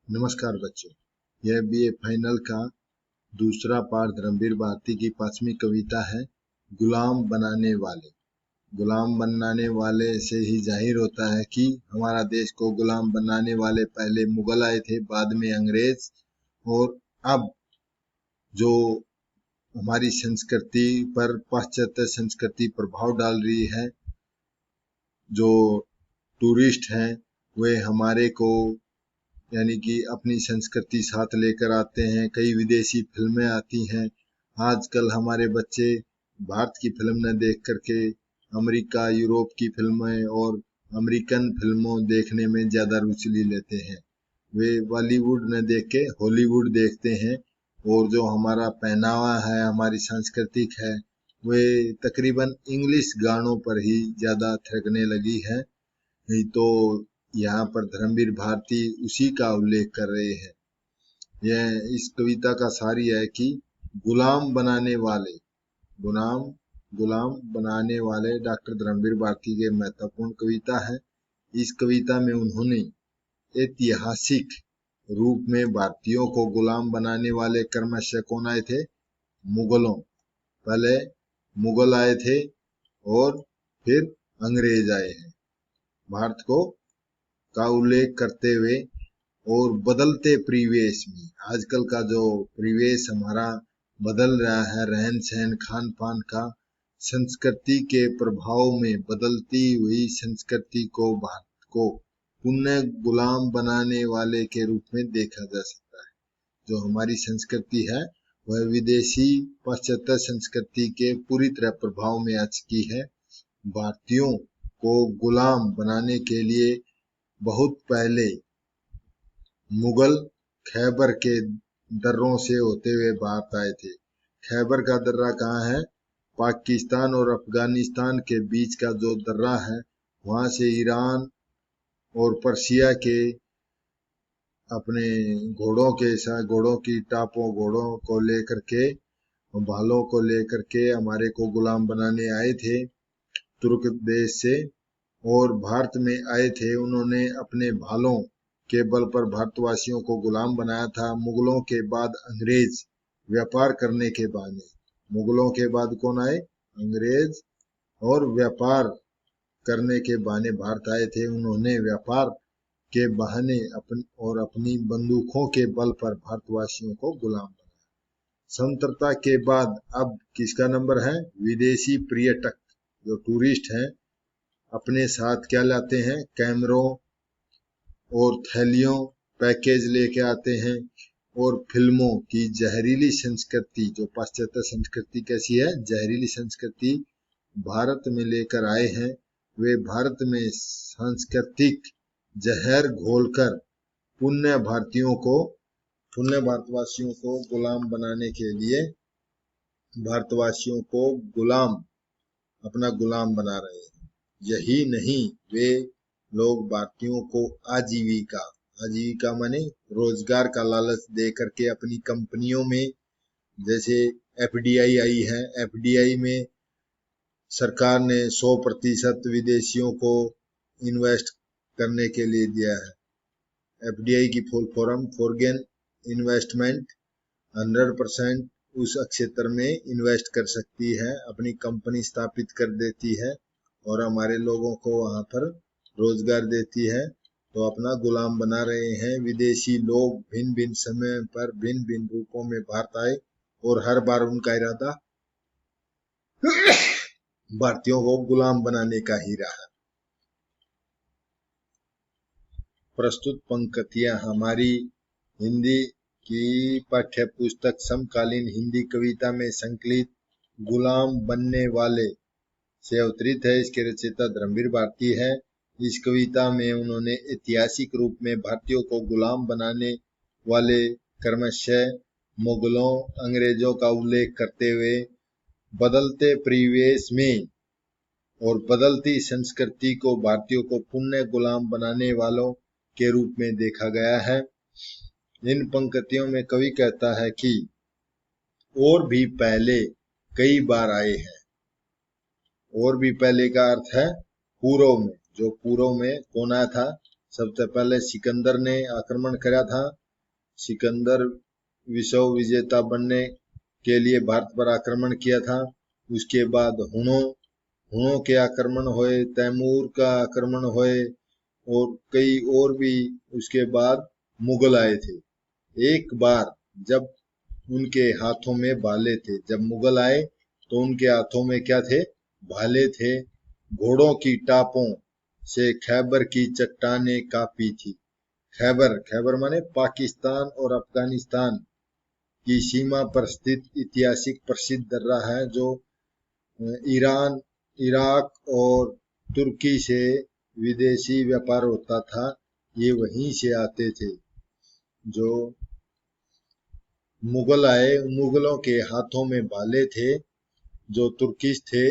नमस्कार बच्चों, यह बीए फाइनल का दूसरा पाठ धर्मवीर भारती की 5वीं कविता है गुलाम बनाने वाले। गुलाम बनाने वाले से ही जाहिर होता है कि हमारा देश को गुलाम बनाने वाले पहले मुगल आए थे, बाद में अंग्रेज, और अब जो हमारी संस्कृति पर पाश्चात्य संस्कृति प्रभाव डाल रही है, जो टूरिस्ट हैं वे हमारे को यानी कि अपनी संस्कृति साथ लेकर आते हैं। कई विदेशी फिल्में आती हैं। आजकल हमारे बच्चे भारत की फिल्म न देख करके अमेरिका, यूरोप की फिल्में और अमेरिकन फिल्मों देखने में ज़्यादा रुचि लेते हैं। वे बॉलीवुड न देख के हॉलीवुड देखते हैं, और जो हमारा पहनावा है, हमारी सांस्कृतिक है, वे तकरीबन इंग्लिश गानों पर ही ज़्यादा थिरकने लगी है। नहीं तो यहाँ पर धर्मवीर भारती उसी का उल्लेख कर रहे हैं। यह इस कविता का सार यह है कि गुलाम बनाने वाले गुलाम बनाने वाले डॉक्टर धर्मवीर भारती के महत्वपूर्ण कविता है। इस कविता में उन्होंने ऐतिहासिक रूप में भारतीयों को गुलाम बनाने वाले क्रमशः कौन आए थे? मुगलों। पहले मुगल आए थे और फिर अंग्रेज आए हैं। भारत को का उल्लेख करते हुए और बदलते परिवेश में, आजकल का जो परिवेश हमारा बदल रहा है, रहन सहन, खान पान का, संस्कृति के प्रभाव में बदलती हुई संस्कृति को भारत को पुनः गुलाम बनाने वाले के रूप में देखा जा सकता है। जो हमारी संस्कृति है वह विदेशी पाश्चात्य संस्कृति के पूरी तरह प्रभाव में आ चुकी है। भारतीयों को गुलाम बनाने के लिए बहुत पहले मुगल खैबर के दर्रों से होते हुए भारत आए थे। खैबर का दर्रा कहाँ है? पाकिस्तान और अफगानिस्तान के बीच का जो दर्रा है, वहां से ईरान और पर्शिया के अपने घोड़ों की टापों, घोड़ों को लेकर के, भालों को लेकर के हमारे को गुलाम बनाने आए थे तुर्क देश से, और भारत में आए थे। उन्होंने अपने भालों के बल पर भारतवासियों को गुलाम बनाया था। मुगलों के बाद अंग्रेज व्यापार करने के बहाने, मुगलों के बाद कौन आए? अंग्रेज, और व्यापार करने के बहाने भारत आए थे। उन्होंने व्यापार के बहाने अपनी बंदूकों के बल पर भारतवासियों को गुलाम बनाया। स्वतंत्रता के बाद अब किसका नंबर है? विदेशी पर्यटक जो टूरिस्ट हैं अपने साथ क्या लाते हैं? कैमरों और थैलियों, पैकेज लेके आते हैं, और फिल्मों की जहरीली संस्कृति, जो पाश्चात्य संस्कृति कैसी है, जहरीली संस्कृति भारत में लेकर आए हैं। वे भारत में सांस्कृतिक जहर घोलकर पुण्य भारतवासियों को गुलाम बनाने के लिए भारतवासियों को अपना गुलाम बना रहे हैं। यही नहीं, वे लोग भारतीयों को आजीविका माने रोजगार का लालच दे करके अपनी कंपनियों में, जैसे एफडीआई आई है, एफडीआई में सरकार ने 100% विदेशियों को इन्वेस्ट करने के लिए दिया है। एफडीआई की फुल फॉर्म फॉरेन इन्वेस्टमेंट 100% उस क्षेत्र में इन्वेस्ट कर सकती है, अपनी कंपनी स्थापित कर देती है और हमारे लोगों को वहां पर रोजगार देती है। तो अपना गुलाम बना रहे हैं। विदेशी लोग भिन्न भिन्न समय पर भिन्न भिन्न रूपों में भारत आए, और हर बार उनका इरादा भारतीयों को गुलाम बनाने का ही रहा। प्रस्तुत पंक्तियां हमारी हिंदी की पाठ्य पुस्तक समकालीन हिंदी कविता में संकलित गुलाम बनने वाले से अवतरित है। इसके रचयिता धर्मवीर भारती है। इस कविता में उन्होंने ऐतिहासिक रूप में भारतीयों को गुलाम बनाने वाले क्रमशः मुगलों, अंग्रेजों का उल्लेख करते हुए बदलते परिवेश में और बदलती संस्कृति को भारतीयों को पुण्य गुलाम बनाने वालों के रूप में देखा गया है। इन पंक्तियों में कवि कहता है कि और भी पहले कई बार आए हैं। और भी पहले का अर्थ है पूर्व में। जो पूर्व में कौन आया था? सबसे पहले सिकंदर ने आक्रमण करा था। सिकंदर विश्व विजेता बनने के लिए भारत पर आक्रमण किया था। उसके बाद हुणों के आक्रमण हुए, तैमूर का आक्रमण हुए और कई और भी। उसके बाद मुगल आए थे। एक बार जब उनके हाथों में भाले थे, जब मुगल आए तो उनके हाथों में क्या थे? भाले थे। घोड़ों की टापों से खैबर की चट्टानें कापी थी। खैबर माने पाकिस्तान और अफगानिस्तान की सीमा पर स्थित ऐतिहासिक प्रसिद्ध दर्रा है, जो ईरान, इराक और तुर्की से विदेशी व्यापार होता था। ये वहीं से आते थे। जो मुगल आए, मुगलों के हाथों में भाले थे। जो तुर्किश थे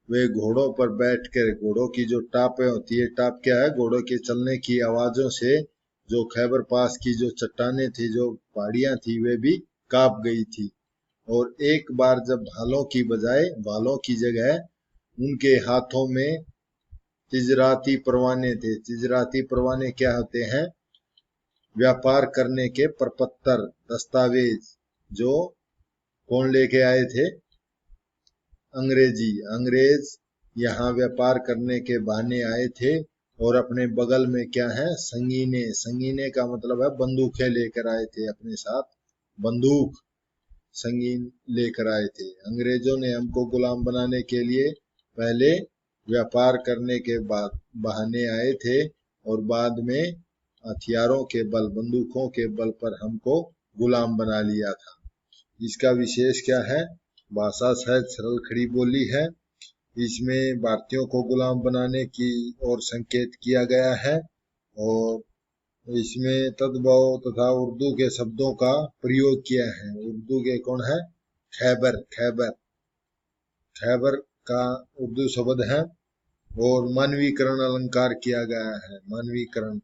वे घोड़ों पर बैठकर, घोड़ों की जो टापें होती है, टाप क्या है? घोड़ों के चलने की आवाजों से जो खैबर पास की जो चट्टानें थी, जो पहाड़ियां थी, वे भी कांप गई थी। और एक बार जब भालों की बजाय, भालों की जगह उनके हाथों में तिजराती परवाने थे। तिजराती परवाने क्या होते हैं? व्यापार करने के प्रपत्र, दस्तावेज। जो कौन लेके आए थे? अंग्रेज यहाँ व्यापार करने के बहाने आए थे और अपने बगल में क्या है? संगीने का मतलब है बंदूकें लेकर आए थे अपने साथ। बंदूक संगीन लेकर आए थे। अंग्रेजों ने हमको गुलाम बनाने के लिए पहले व्यापार करने के बाद बहाने आए थे और बाद में हथियारों के बल, बंदूकों के बल पर हमको गुलाम बना लिया था। इसका विशेष क्या है? भाषा सहज सरल खड़ी बोली है। इसमें भारतीयों को गुलाम बनाने की ओर संकेत किया गया है और इसमें तद्भव तथा उर्दू के शब्दों का प्रयोग किया है। उर्दू के कौन है? खैबर। खैबर का उर्दू शब्द है। और मानवीकरण अलंकार किया गया है। मानवीकरण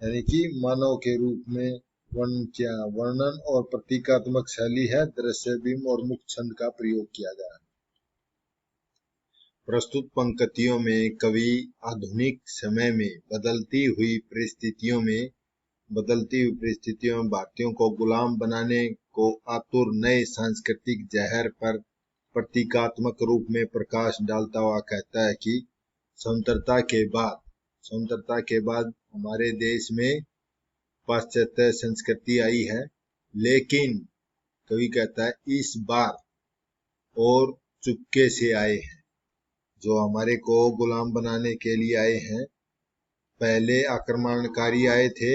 यानी कि मानव के रूप में वर्णन और प्रतीकात्मक शैली है। दृश्य बिंब और मुख्य छंद का प्रयोग किया गया है। प्रस्तुत पंक्तियों में कवि आधुनिक समय में बदलती हुई परिस्थितियों में भारतीयों को गुलाम बनाने को आतुर नए सांस्कृतिक जहर पर प्रतीकात्मक रूप में प्रकाश डालता हुआ कहता है कि स्वतंत्रता के बाद हमारे देश में पाश्चात्य संस्कृति आई है, लेकिन कवि कहता है इस बार और चुपके से आए हैं। जो हमारे को गुलाम बनाने के लिए आए हैं, पहले आक्रमणकारी आए थे,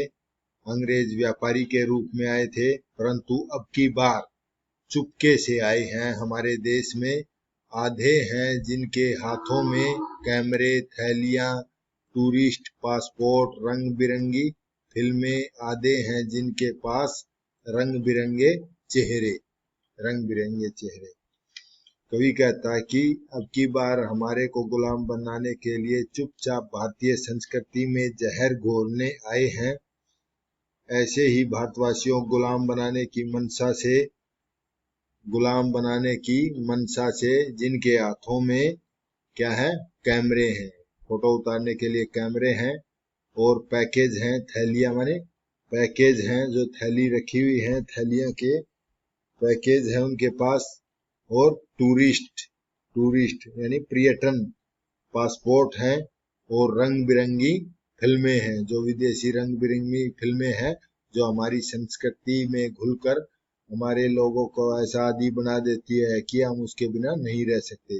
अंग्रेज व्यापारी के रूप में आए थे, परंतु अब की बार चुपके से आए हैं हमारे देश में। आधे हैं जिनके हाथों में कैमरे, थैलियां, टूरिस्ट पासपोर्ट, रंग बिरंगी फिल्में। आधे हैं जिनके पास रंग बिरंगे चेहरे। कवि कहता है कि अब की बार हमारे को गुलाम बनाने के लिए चुपचाप भारतीय संस्कृति में जहर घोलने आए हैं। ऐसे ही भारतवासियों गुलाम बनाने की मनसा से जिनके हाथों में क्या है? कैमरे हैं, फोटो उतारने के लिए कैमरे हैं और पैकेज हैं, थैलियां माने पैकेज हैं, जो थैली रखी हुई है, थैलियां के पैकेज है उनके पास। और टूरिस्ट यानी पर्यटन पासपोर्ट हैं और रंग बिरंगी फिल्में हैं, जो विदेशी रंग बिरंगी फिल्में हैं, जो हमारी संस्कृति में घुलकर हमारे लोगों को ऐसा आदी बना देती है कि हम उसके बिना नहीं रह सकते।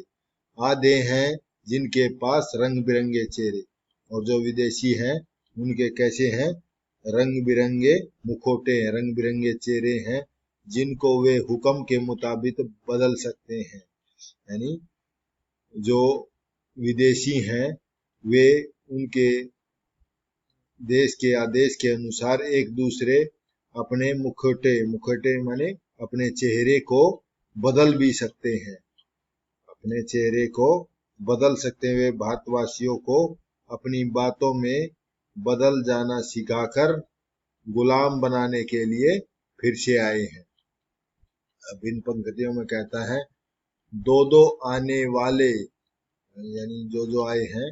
आधे हैं जिनके पास रंग बिरंगे चेहरे, और जो विदेशी हैं उनके कैसे हैं? रंग बिरंगे मुखौटे, रंग बिरंगे चेहरे हैं, जिनको वे हुक्म के मुताबिक बदल सकते हैं। यानी जो विदेशी हैं वे उनके देश के आदेश के अनुसार एक दूसरे अपने मुखौटे माने अपने चेहरे को बदल भी सकते हैं। अपने चेहरे को बदल सकते हुए भारतवासियों को अपनी बातों में बदल जाना सिखाकर गुलाम बनाने के लिए फिर से आए हैं। अब इन पंक्तियों में कहता है, दो आने वाले यानी जो आए हैं,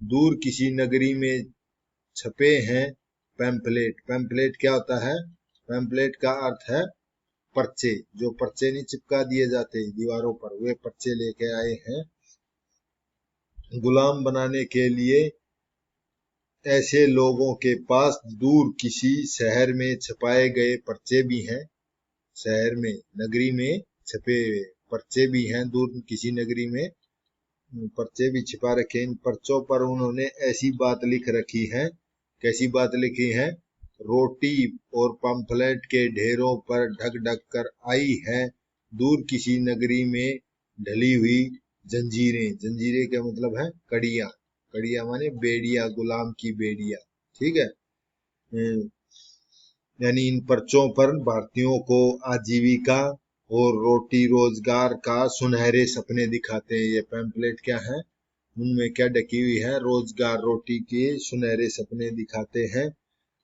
दूर किसी नगरी में छपे हैं पैम्पलेट। पैम्पलेट क्या होता है? पैम्पलेट का अर्थ है पर्चे। जो पर्चे नहीं चिपका दिए जाते दीवारों पर, वे पर्चे लेके आए हैं। गुलाम बनाने के लिए ऐसे लोगों के पास दूर किसी शहर में छपाए गए पर्चे भी हैं। शहर में, नगरी में छपे पर्चे भी हैं। दूर किसी नगरी में पर्चे भी छिपा रखे। इन पर्चों पर उन्होंने ऐसी बात लिख रखी है। कैसी बात लिखी है? रोटी और पंफलेट के ढेरों पर ढक ढक कर आई है दूर किसी नगरी में ढली हुई जंजीरें। जंजीरें का मतलब है कड़ियां। कड़ियां माने बेड़िया, गुलाम की बेड़िया। ठीक है। यानी इन पर्चों पर भारतीयों को आजीविका और रोटी रोजगार का सुनहरे सपने दिखाते हैं। ये पैम्पलेट क्या है? उनमें क्या ढकी हुई है? रोजगार, रोटी के सुनहरे सपने दिखाते हैं।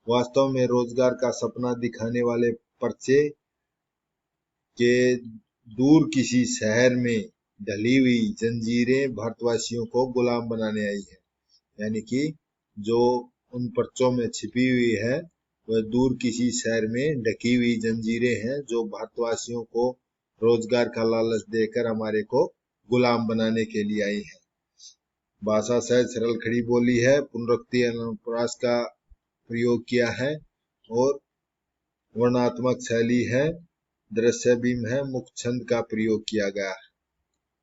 वास्तव में रोजगार का सपना दिखाने वाले पर्चे के दूर किसी शहर में ढली हुई जंजीरें भारतवासियों को गुलाम बनाने आई है। यानी कि जो उन पर्चों में छिपी हुई है वह दूर किसी शहर में ढकी हुई जंजीरें हैं जो भारतवासियों को रोजगार का लालच देकर हमारे को गुलाम बनाने के लिए आई है। भाषा सहज सरल खड़ी बोली है, पुनरुक्ति अनुप्रास का प्रयोग किया है और वर्णात्मक शैली है, दृश्य बीम है, मुख्य छंद का प्रयोग किया गया है।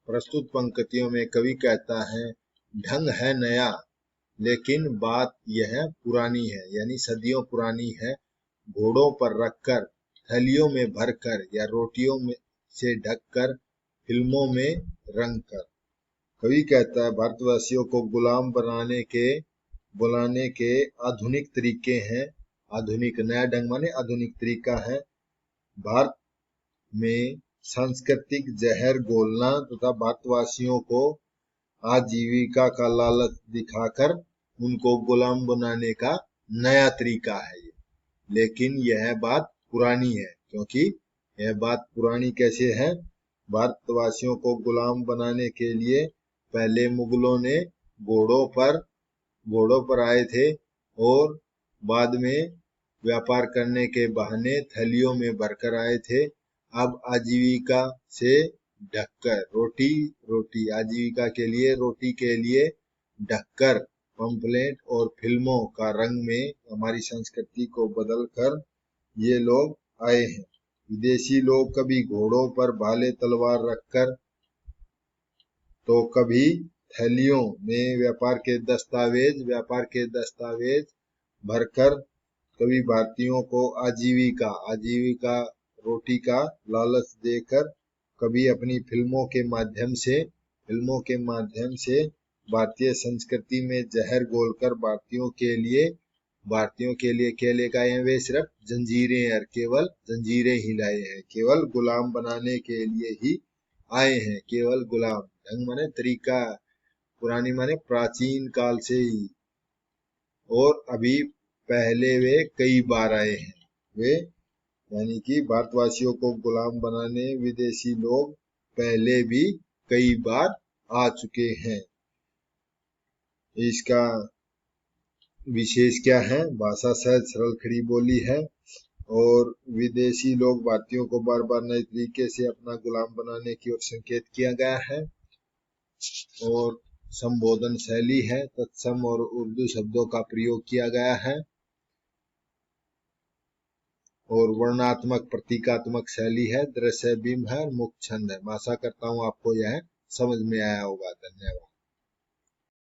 प्रस्तुत पंक्तियों में कवि कहता है, ढंग है नया लेकिन बात यह पुरानी है। यानी सदियों पुरानी है। घोड़ों पर रखकर, थैलियों में भरकर या रोटियों में से ढककर, फिल्मों में रंग कर। कवि कहता है भारतवासियों को गुलाम बनाने के आधुनिक तरीके हैं। आधुनिक, नया ढंग माने आधुनिक तरीका है। भारत में सांस्कृतिक जहर घोलना तथा भारतवासियों को आजीविका का लालच दिखाकर उनको गुलाम बनाने का नया तरीका है ये। लेकिन यह बात पुरानी है। क्योंकि यह बात पुरानी कैसे है? भारतवासियों को गुलाम बनाने के लिए पहले मुगलों ने घोड़ों पर आए थे और बाद में व्यापार करने के बहाने थैलियों में भरकर आए थे। अब आजीविका से ढककर, रोटी आजीविका के लिए, रोटी के लिए ढककर पंफलेट और फिल्मों का रंग में हमारी संस्कृति को बदलकर ये लोग आए हैं। विदेशी लोग कभी घोड़ों पर भाले तलवार रखकर तो कभी थैलियों में व्यापार के दस्तावेज भरकर, कभी भारतीयों को आजीविका रोटी का लालच देकर, कभी अपनी फिल्मों के माध्यम से भारतीय संस्कृति में जहर घोलकर भारतीयों के लिए क्या लेकर आए हैं? वे सिर्फ जंजीरें और केवल जंजीरें ही लाए हैं। केवल गुलाम बनाने के लिए ही आए हैं। केवल गुलाम, ढंग माने तरीका, पुरानी माने प्राचीन काल से ही। और अभी पहले वे कई बार आए हैं। वे यानी कि भारतवासियों को गुलाम बनाने विदेशी लोग पहले भी कई बार आ चुके हैं। इसका विशेष क्या है? भाषा सहज सरल खड़ी बोली है और विदेशी लोग भारतीयों को बार बार नए तरीके से अपना गुलाम बनाने की ओर संकेत किया गया है। और संबोधन शैली है, तत्सम और उर्दू शब्दों का प्रयोग किया गया है। और वर्णात्मक प्रतीकात्मक शैली है, दृश्य बिंब है, मुख्य छंद है। आशा करता हूँ आपको यह समझ में आया होगा। धन्यवाद।